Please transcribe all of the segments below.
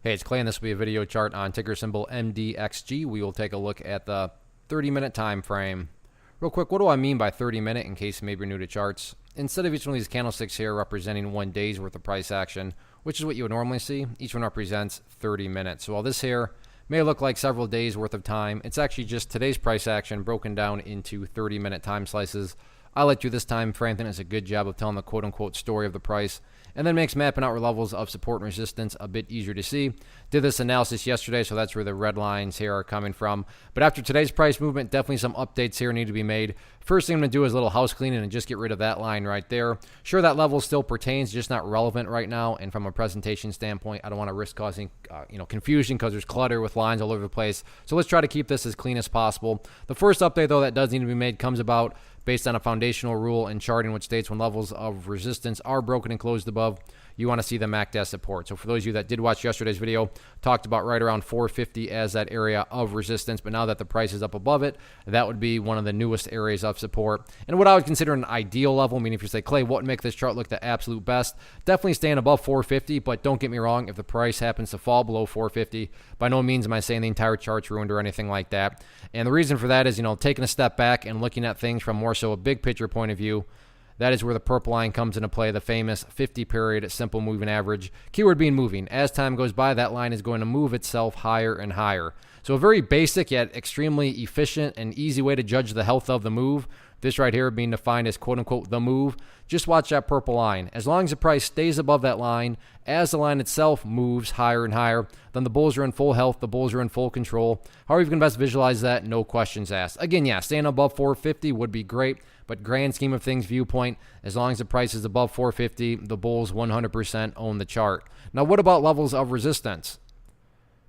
Hey, it's Clay, and this will be a video chart on ticker symbol MDXG. We will take a look at the 30-minute time frame. Real quick, what do I mean by 30-minute in case maybe you're new to charts? Instead of each one of these candlesticks here representing 1 day's worth of price action, which is what you would normally see, each one represents 30 minutes. So while this here may look like several days worth of time, it's actually just today's price action broken down into 30-minute time slices. I like to do this time frame. I think it's a good job of telling the quote-unquote story of the price, and then makes mapping out levels of support and resistance a bit easier to see. Did this analysis yesterday, so that's where the red lines here are coming from. But after today's price movement, definitely some updates here need to be made. First thing I'm going to do is a little house cleaning and just get rid of that line right there. Sure, that level still pertains, just not relevant right now. And from a presentation standpoint, I don't want to risk causing confusion because there's clutter with lines all over the place. So let's try to keep this as clean as possible. The first update, though, that does need to be made comes about based on a foundational rule in charting which states when levels of resistance are broken and closed above, you want to see them act as support. So for those of you that did watch yesterday's video, talked about right around 450 as that area of resistance, but now that the price is up above it, that would be one of the newest areas of support. And what I would consider an ideal level, meaning if you say, Clay, what would make this chart look the absolute best? Definitely staying above 450, but don't get me wrong, if the price happens to fall below 450, by no means am I saying the entire chart's ruined or anything like that. And the reason for that is, taking a step back and looking at things from more so a big picture point of view. That is where the purple line comes into play, the famous 50-period simple moving average. Keyword being moving. As time goes by, that line is going to move itself higher and higher. So a very basic yet extremely efficient and easy way to judge the health of the move. This right here being defined as quote-unquote the move. Just watch that purple line. As long as the price stays above that line, as the line itself moves higher and higher, then the bulls are in full health, the bulls are in full control. However you can best visualize that, no questions asked. Again, yeah, staying above 450 would be great, but grand scheme of things viewpoint, as long as the price is above 450, the bulls 100% own the chart. Now, what about levels of resistance?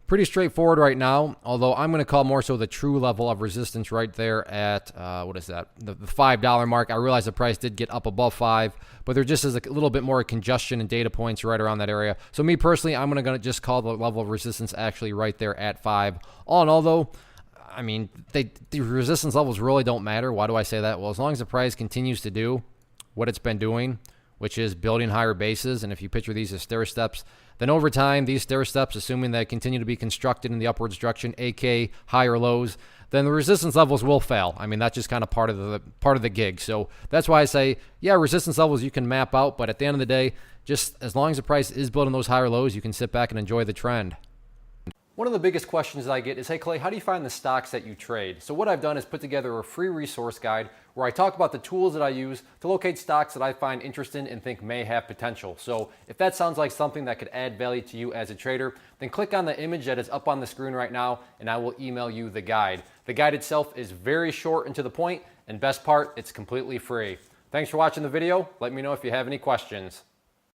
Pretty straightforward right now, although I'm going to call more so the true level of resistance right there at, what is that, the $5 mark. I realize the price did get up above 5, but there just is a little bit more congestion and data points right around that area. So me personally, I'm going to just call the level of resistance actually right there at 5. All in all, though, I mean, the resistance levels really don't matter. Why do I say that? Well, as long as the price continues to do what it's been doing, which is building higher bases, and if you picture these as stair steps, then over time, these stair steps, assuming they continue to be constructed in the upwards direction, aka higher lows, then the resistance levels will fail. I mean, that's just kind of part of the gig. So that's why I say, yeah, resistance levels you can map out, but at the end of the day, just as long as the price is building those higher lows, you can sit back and enjoy the trend. One of the biggest questions that I get is, hey Clay, how do you find the stocks that you trade? So what I've done is put together a free resource guide where I talk about the tools that I use to locate stocks that I find interesting and think may have potential. So if that sounds like something that could add value to you as a trader, then click on the image that is up on the screen right now and I will email you the guide. The guide itself is very short and to the point, and best part, it's completely free. Thanks for watching the video. Let me know if you have any questions.